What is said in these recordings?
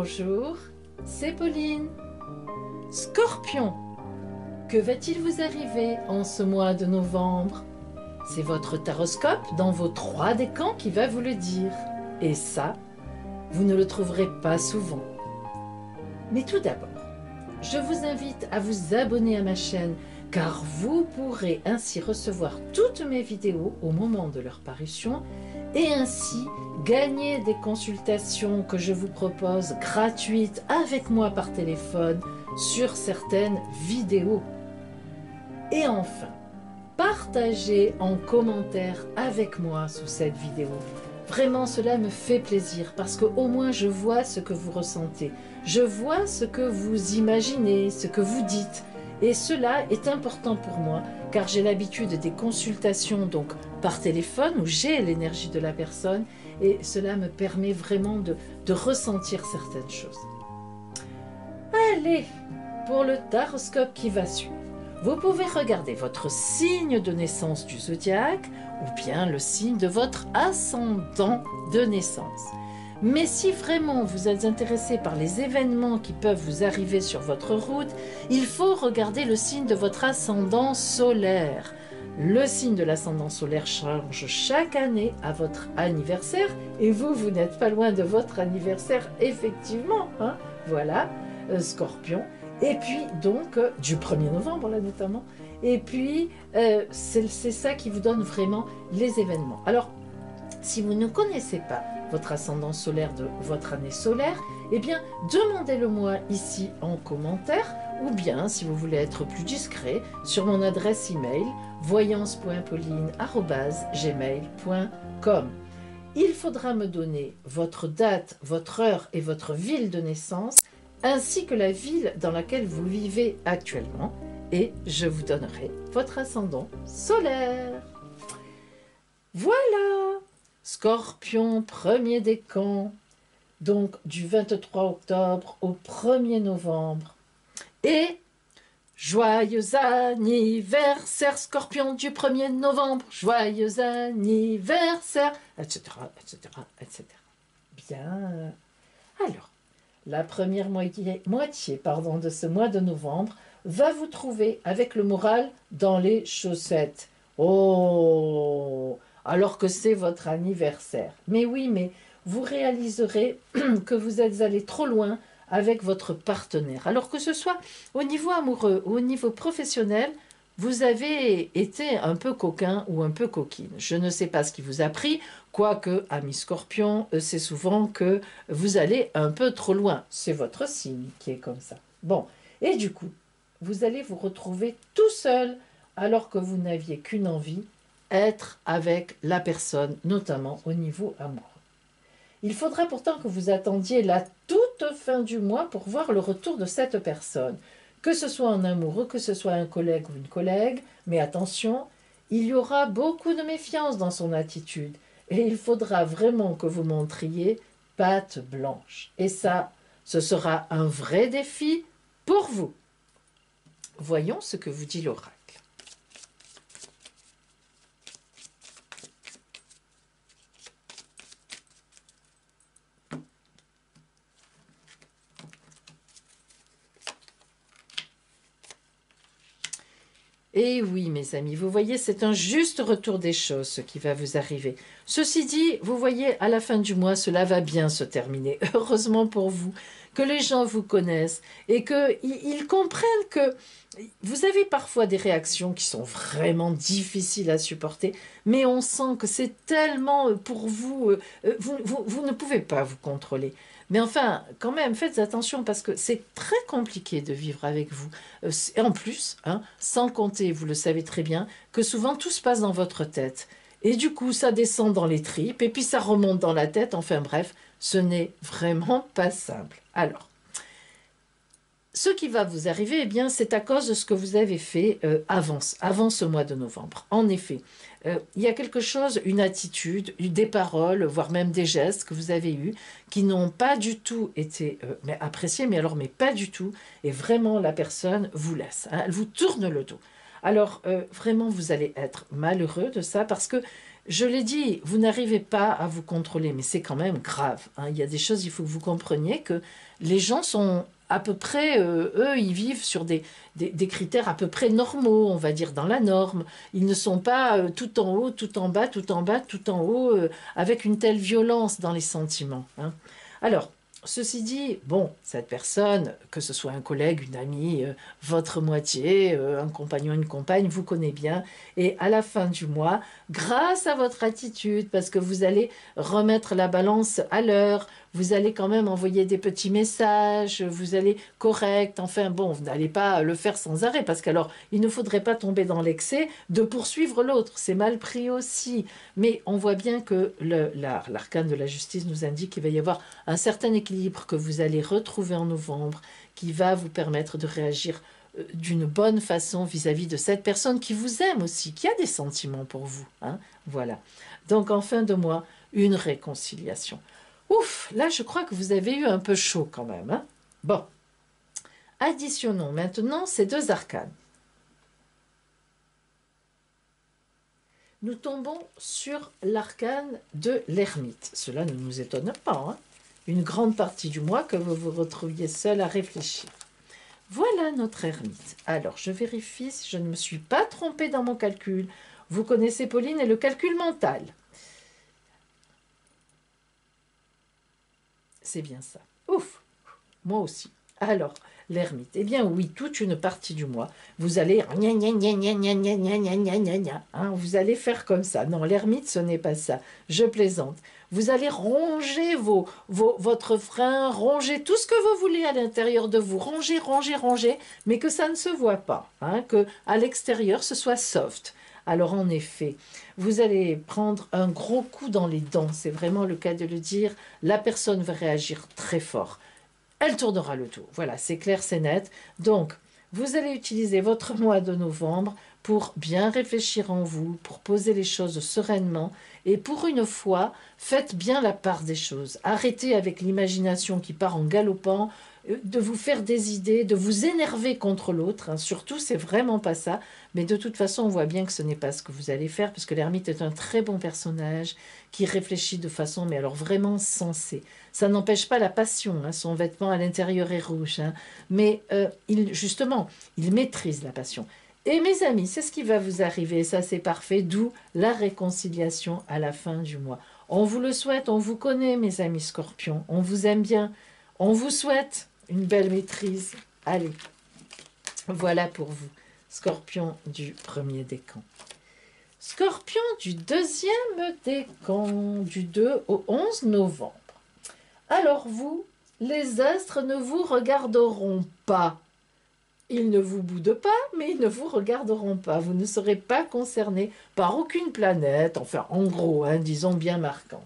Bonjour, c'est Pauline. Scorpion, que va-t-il vous arriver en ce mois de novembre? C'est votre taroscope dans vos 3 décans qui va vous le dire. Et ça, vous ne le trouverez pas souvent. Mais tout d'abord, je vous invite à vous abonner à ma chaîne car vous pourrez ainsi recevoir toutes mes vidéos au moment de leur parution et ainsi gagner des consultations que je vous propose gratuites avec moi par téléphone sur certaines vidéos. Et enfin, partagez en commentaire avec moi sous cette vidéo. Vraiment, cela me fait plaisir parce qu'au moins je vois ce que vous ressentez. Je vois ce que vous imaginez, ce que vous dites. Et cela est important pour moi car j'ai l'habitude des consultations donc par téléphone où j'ai l'énergie de la personne et cela me permet vraiment de ressentir certaines choses. Allez, pour le taroscope qui va suivre, vous pouvez regarder votre signe de naissance du zodiaque ou bien le signe de votre ascendant de naissance. Mais si vraiment vous êtes intéressé par les événements qui peuvent vous arriver sur votre route, il faut regarder le signe de votre ascendant solaire. Le signe de l'ascendant solaire change chaque année à votre anniversaire et vous n'êtes pas loin de votre anniversaire effectivement, hein, voilà, Scorpion. Et puis donc, du 1er novembre là notamment, et puis c'est ça qui vous donne vraiment les événements. Alors, si vous ne connaissez pas votre ascendant solaire de votre année solaire, eh bien, demandez-le-moi ici en commentaire, ou bien, si vous voulez être plus discret, sur mon adresse email voyance.pauline@gmail.com. Il faudra me donner votre date, votre heure et votre ville de naissance, ainsi que la ville dans laquelle vous vivez actuellement, et je vous donnerai votre ascendant solaire. Voilà! Scorpion, premier décan, donc du 23 octobre au 1er novembre. Et joyeux anniversaire, Scorpion du 1er novembre, joyeux anniversaire, etc., etc., etc. Bien. Alors, la première moitié de ce mois de novembre va vous trouver avec le moral dans les chaussettes. Oh! Alors que c'est votre anniversaire. Mais oui, mais vous réaliserez que vous êtes allé trop loin avec votre partenaire. Alors que ce soit au niveau amoureux ou au niveau professionnel, vous avez été un peu coquin ou un peu coquine. Je ne sais pas ce qui vous a pris, quoique, ami Scorpion, c'est souvent que vous allez un peu trop loin. C'est votre signe qui est comme ça. Bon, et du coup, vous allez vous retrouver tout seul alors que vous n'aviez qu'une envie, être avec la personne, notamment au niveau amoureux. Il faudra pourtant que vous attendiez la toute fin du mois pour voir le retour de cette personne, que ce soit un amoureux, que ce soit un collègue ou une collègue, mais attention, il y aura beaucoup de méfiance dans son attitude et il faudra vraiment que vous montriez patte blanche. Et ça, ce sera un vrai défi pour vous. Voyons ce que vous dit l'oracle. Et oui, mes amis, vous voyez, c'est un juste retour des choses, ce qui va vous arriver. Ceci dit, vous voyez, à la fin du mois, cela va bien se terminer. Heureusement pour vous, que les gens vous connaissent et qu'ils comprennent que vous avez parfois des réactions qui sont vraiment difficiles à supporter, mais on sent que c'est tellement pour vous, vous ne pouvez pas vous contrôler. Mais enfin, quand même, faites attention parce que c'est très compliqué de vivre avec vous. Et en plus, hein, sans compter, vous le savez très bien, que souvent tout se passe dans votre tête. Et du coup, ça descend dans les tripes et puis ça remonte dans la tête. Enfin bref, ce n'est vraiment pas simple. Alors, ce qui va vous arriver, eh bien, c'est à cause de ce que vous avez fait avant ce mois de novembre. En effet, il y a quelque chose, une attitude, des paroles, voire même des gestes que vous avez eus qui n'ont pas du tout été appréciés, mais pas du tout. Et vraiment, la personne vous laisse, hein, elle vous tourne le dos. Alors, vraiment, vous allez être malheureux de ça parce que je l'ai dit, vous n'arrivez pas à vous contrôler, mais c'est quand même grave, hein. Il y a des choses, il faut que vous compreniez que les gens sont à peu près, eux, ils vivent sur des critères à peu près normaux, on va dire, dans la norme. Ils ne sont pas tout en haut, tout en bas, tout en bas, tout en haut, avec une telle violence dans les sentiments, hein. Alors, ceci dit, bon, cette personne, que ce soit un collègue, une amie, votre moitié, un compagnon, une compagne, vous connaît bien. Et à la fin du mois, grâce à votre attitude, parce que vous allez remettre la balance à l'heure, vous allez quand même envoyer des petits messages, vous allez correct, enfin bon, vous n'allez pas le faire sans arrêt, parce qu'alors, il ne faudrait pas tomber dans l'excès de poursuivre l'autre, c'est mal pris aussi. Mais on voit bien que l'arcane de la justice nous indique qu'il va y avoir un certain équilibre que vous allez retrouver en novembre, qui va vous permettre de réagir d'une bonne façon vis-à-vis de cette personne qui vous aime aussi, qui a des sentiments pour vous, hein. Voilà. Donc en fin de mois, une réconciliation. Ouf, là je crois que vous avez eu un peu chaud quand même, hein. Bon, additionnons maintenant ces deux arcanes. Nous tombons sur l'arcane de l'ermite. Cela ne nous étonne pas, hein. Une grande partie du mois que vous vous retrouviez seul à réfléchir. Voilà notre ermite. Alors, je vérifie si je ne me suis pas trompée dans mon calcul. Vous connaissez, Pauline, et le calcul mental. C'est bien ça. Ouf, moi aussi. Alors, l'ermite. Eh bien oui, toute une partie du mois, vous allez vous allez faire comme ça. Non, l'ermite, ce n'est pas ça. Je plaisante. Vous allez ronger votre frein, ronger tout ce que vous voulez à l'intérieur de vous, ronger, ronger, ronger, mais que ça ne se voit pas, hein, que à l'extérieur, ce soit soft. Alors en effet, vous allez prendre un gros coup dans les dents, c'est vraiment le cas de le dire. La personne va réagir très fort. Elle tournera le tout. Voilà, c'est clair, c'est net. Donc, vous allez utiliser votre mois de novembre pour bien réfléchir en vous, pour poser les choses sereinement. Et pour une fois, faites bien la part des choses. Arrêtez avec l'imagination qui part en galopant, de vous faire des idées, de vous énerver contre l'autre, hein. Surtout, c'est vraiment pas ça. Mais de toute façon, on voit bien que ce n'est pas ce que vous allez faire, parce que l'ermite est un très bon personnage qui réfléchit de façon, mais alors vraiment sensée. Ça n'empêche pas la passion, hein. Son vêtement à l'intérieur est rouge, hein. Mais justement, il maîtrise la passion. Et mes amis, c'est ce qui va vous arriver, ça c'est parfait, d'où la réconciliation à la fin du mois. On vous le souhaite, on vous connaît mes amis scorpions, on vous aime bien, on vous souhaite une belle maîtrise. Allez, voilà pour vous, scorpion du premier décan. Scorpion du deuxième décan, du 2 au 11 novembre. Alors vous, les astres ne vous regarderont pas. Ils ne vous boudent pas, mais ils ne vous regarderont pas. Vous ne serez pas concerné par aucune planète, enfin en gros, hein, disons bien marquante.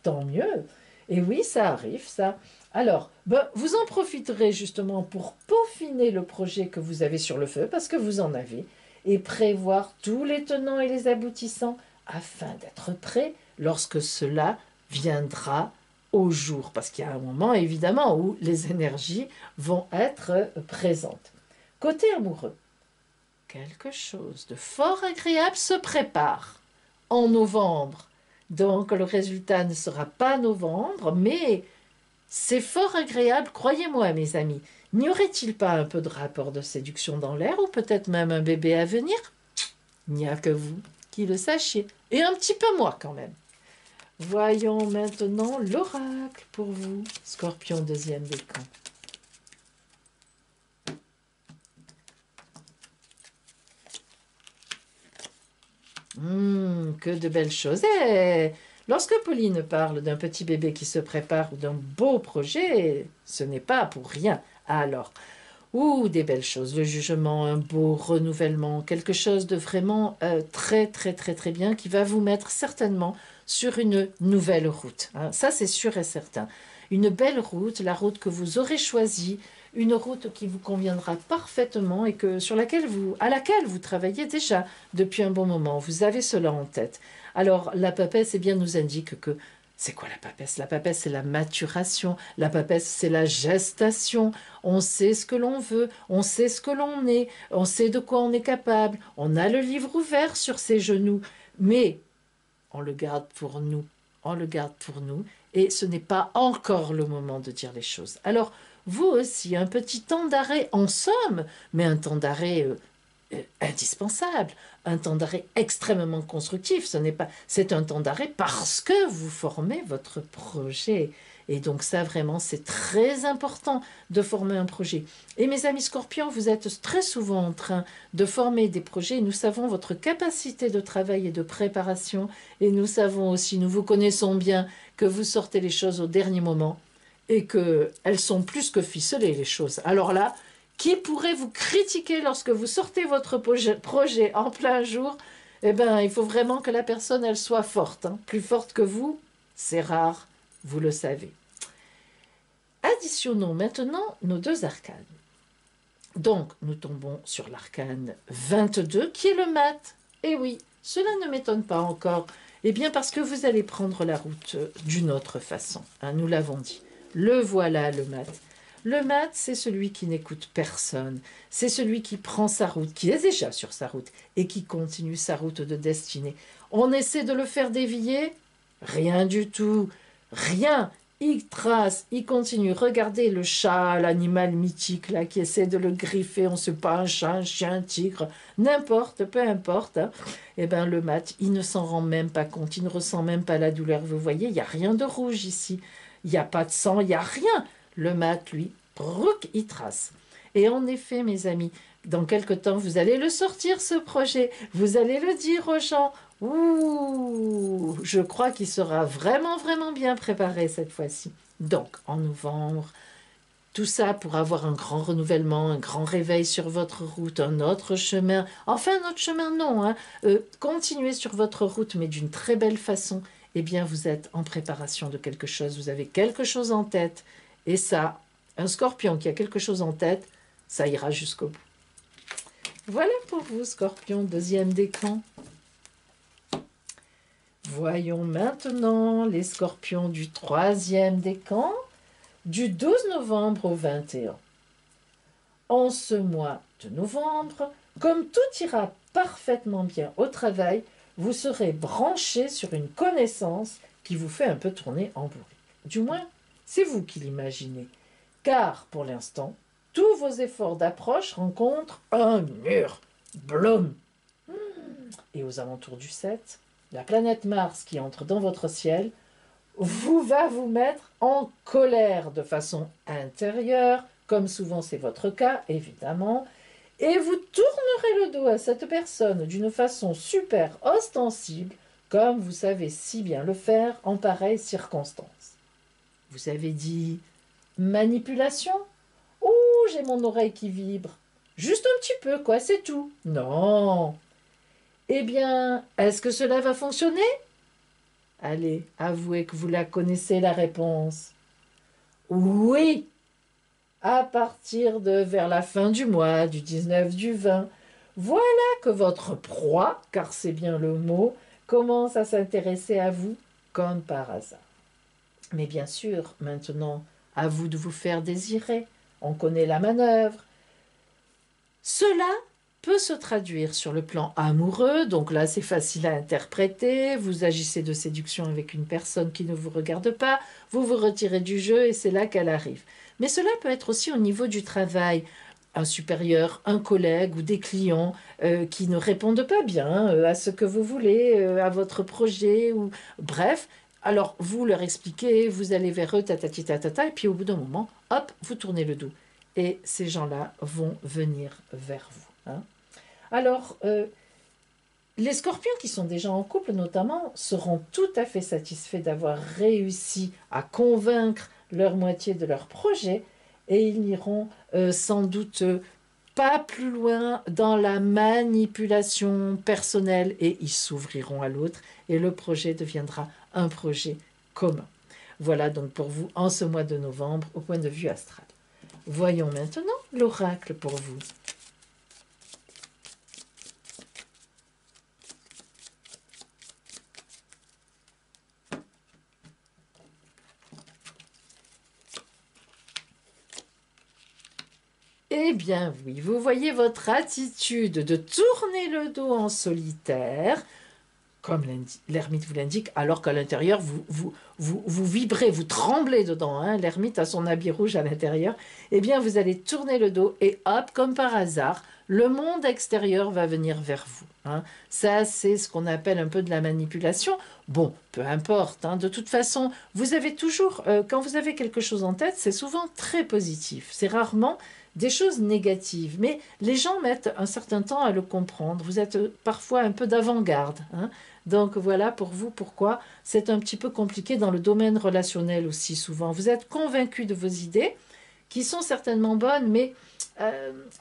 Tant mieux. Et oui, ça arrive, ça. Alors, vous en profiterez justement pour peaufiner le projet que vous avez sur le feu, parce que vous en avez, et prévoir tous les tenants et les aboutissants afin d'être prêt lorsque cela viendra au jour. Parce qu'il y a un moment, évidemment, où les énergies vont être présentes. Côté amoureux, quelque chose de fort agréable se prépare en novembre. Donc le résultat ne sera pas novembre, mais c'est fort agréable, croyez-moi mes amis. N'y aurait-il pas un peu de rapport de séduction dans l'air, ou peut-être même un bébé à venir? Il n'y a que vous qui le sachiez, et un petit peu moi quand même. Voyons maintenant l'oracle pour vous, Scorpion deuxième décan. Que de belles choses. Et lorsque Pauline parle d'un petit bébé qui se prépare ou d'un beau projet, ce n'est pas pour rien. Alors, des belles choses, le jugement, un beau renouvellement, quelque chose de vraiment très, très, très, très bien qui va vous mettre certainement sur une nouvelle route, hein. Ça, c'est sûr et certain. Une belle route, la route que vous aurez choisie, une route qui vous conviendra parfaitement et à laquelle vous travaillez déjà depuis un bon moment. Vous avez cela en tête. Alors, la papesse, eh bien, nous indique que c'est quoi la papesse? La papesse, c'est la maturation. La papesse, c'est la gestation. On sait ce que l'on veut, on sait ce que l'on est, on sait de quoi on est capable. On a le livre ouvert sur ses genoux. Mais on le garde pour nous. On le garde pour nous. Et ce n'est pas encore le moment de dire les choses. Alors, vous aussi, un petit temps d'arrêt en somme, mais un temps d'arrêt indispensable, un temps d'arrêt extrêmement constructif. Ce n'est pas, c'est un temps d'arrêt parce que vous formez votre projet. Et donc ça, vraiment, c'est très important de former un projet. Et mes amis scorpions, vous êtes très souvent en train de former des projets. Nous savons votre capacité de travail et de préparation. Et nous savons aussi, nous vous connaissons bien, que vous sortez les choses au dernier moment et qu'elles sont plus que ficelées, les choses. Alors là, qui pourrait vous critiquer lorsque vous sortez votre projet en plein jour? Eh bien, il faut vraiment que la personne, elle soit forte. Hein. Plus forte que vous, c'est rare, vous le savez. Additionnons maintenant nos deux arcanes. Donc, nous tombons sur l'arcane 22, qui est le mat. Et oui, cela ne m'étonne pas encore. Eh bien, parce que vous allez prendre la route d'une autre façon. Hein, nous l'avons dit. Le voilà, le mat. Le mat, c'est celui qui n'écoute personne. C'est celui qui prend sa route, qui est déjà sur sa route, et qui continue sa route de destinée. On essaie de le faire dévier? Rien du tout. Rien. Il trace, il continue. Regardez le chat, l'animal mythique là qui essaie de le griffer. On ne sait pas, un chat, un chien, un tigre, n'importe, peu importe. Hein. Eh bien, le mat, il ne s'en rend même pas compte. Il ne ressent même pas la douleur. Vous voyez, il n'y a rien de rouge ici. Il n'y a pas de sang, il n'y a rien. Le mat, lui, brouk, il trace. Et en effet, mes amis, dans quelque temps, vous allez le sortir, ce projet. Vous allez le dire aux gens. Ouh, je crois qu'il sera vraiment, vraiment bien préparé cette fois-ci. Donc, en novembre, tout ça pour avoir un grand renouvellement, un grand réveil sur votre route, un autre chemin. Enfin, un autre chemin, non. Hein. Continuez sur votre route, mais d'une très belle façon. Eh bien, vous êtes en préparation de quelque chose. Vous avez quelque chose en tête. Et ça, un scorpion qui a quelque chose en tête, ça ira jusqu'au bout. Voilà pour vous, scorpion, deuxième décan. Voyons maintenant les scorpions du troisième décan, du 12 novembre au 21. En ce mois de novembre, comme tout ira parfaitement bien au travail, vous serez branché sur une connaissance qui vous fait un peu tourner en bourrique. Du moins, c'est vous qui l'imaginez. Car, pour l'instant, tous vos efforts d'approche rencontrent un mur. Blum. Et aux alentours du 7, la planète Mars qui entre dans votre ciel va vous mettre en colère de façon intérieure, comme souvent c'est votre cas, évidemment, et vous tournerez le dos à cette personne d'une façon super ostensible, comme vous savez si bien le faire en pareilles circonstances. Vous avez dit manipulation? Ouh, j'ai mon oreille qui vibre. Juste un petit peu, quoi, c'est tout. Non. Eh bien, est-ce que cela va fonctionner? Allez, avouez que vous la connaissez, la réponse. Oui. À partir de vers la fin du mois, du 19, du 20, voilà que votre proie, car c'est bien le mot, commence à s'intéresser à vous comme par hasard. Mais bien sûr, maintenant, à vous de vous faire désirer. On connaît la manœuvre. Cela peut se traduire sur le plan amoureux, donc là c'est facile à interpréter, vous agissez de séduction avec une personne qui ne vous regarde pas, vous vous retirez du jeu et c'est là qu'elle arrive. Mais cela peut être aussi au niveau du travail, un supérieur, un collègue ou des clients qui ne répondent pas bien à ce que vous voulez, à votre projet, ou bref. Alors vous leur expliquez, vous allez vers eux, tatati tatata, et puis au bout d'un moment, hop, vous tournez le dos. Et ces gens-là vont venir vers vous. Hein. Alors, les scorpions qui sont déjà en couple notamment seront tout à fait satisfaits d'avoir réussi à convaincre leur moitié de leur projet et ils n'iront sans doute pas plus loin dans la manipulation personnelle et ils s'ouvriront à l'autre et le projet deviendra un projet commun. Voilà donc pour vous en ce mois de novembre au point de vue astral. Voyons maintenant l'oracle pour vous. Eh bien oui, vous voyez votre attitude de tourner le dos en solitaire comme l'ermite vous l'indique, alors qu'à l'intérieur, vous vibrez, vous tremblez dedans. Hein, l'ermite a son habit rouge à l'intérieur. Eh bien, vous allez tourner le dos et hop, comme par hasard, le monde extérieur va venir vers vous. Hein. Ça, c'est ce qu'on appelle un peu de la manipulation. Bon, peu importe. Hein, de toute façon, vous avez toujours, quand vous avez quelque chose en tête, c'est souvent très positif. C'est rarement des choses négatives. Mais les gens mettent un certain temps à le comprendre. Vous êtes parfois un peu d'avant-garde. Hein. Donc voilà pour vous pourquoi c'est un petit peu compliqué dans le domaine relationnel aussi souvent. Vous êtes convaincu de vos idées qui sont certainement bonnes, mais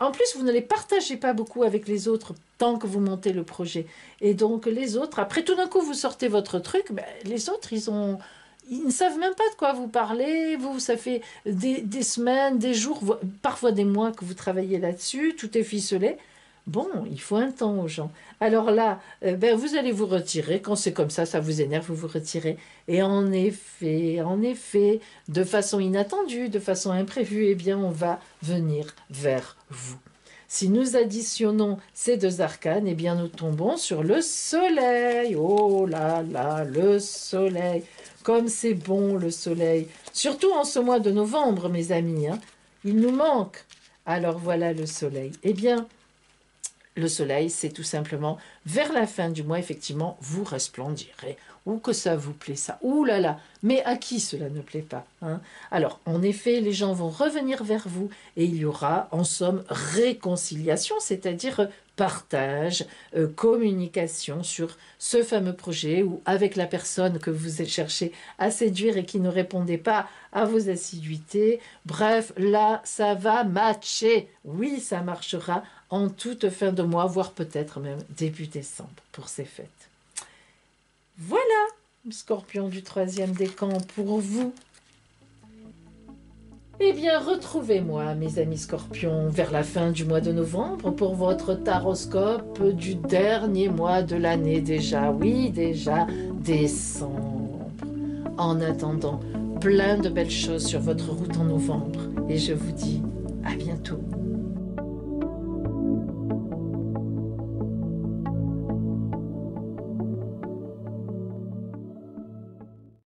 en plus vous ne les partagez pas beaucoup avec les autres tant que vous montez le projet. Et donc les autres, après tout d'un coup vous sortez votre truc, ben, les autres ils ne savent même pas de quoi vous parlez. Vous, ça fait des semaines, des jours, parfois des mois que vous travaillez là-dessus, tout est ficelé. Bon, il faut un temps aux gens. Alors là, ben, vous allez vous retirer. Quand c'est comme ça vous énerve, vous vous retirez. Et en effet, de façon inattendue, de façon imprévue, eh bien, on va venir vers vous. Si nous additionnons ces deux arcanes, eh bien, nous tombons sur le soleil. Oh là là, le soleil. Comme c'est bon, le soleil. Surtout en ce mois de novembre, mes amis. Hein. Il nous manque. Alors voilà le soleil. Eh bien, le soleil, c'est tout simplement, vers la fin du mois, effectivement, vous resplendirez. Ou que ça vous plaît, ça. Ouh là là, mais à qui cela ne plaît pas hein. Alors, en effet, les gens vont revenir vers vous et il y aura, en somme, réconciliation, c'est-à-dire partage, communication sur ce fameux projet ou avec la personne que vous cherchez à séduire et qui ne répondait pas à vos assiduités. Bref, là, ça va matcher. Oui, ça marchera en toute fin de mois, voire peut-être même début décembre pour ces fêtes. Voilà, Scorpion du 3e décan pour vous. Eh bien, retrouvez-moi, mes amis Scorpions, vers la fin du mois de novembre pour votre taroscope du dernier mois de l'année déjà. Oui, déjà décembre. En attendant, plein de belles choses sur votre route en novembre. Et je vous dis à bientôt.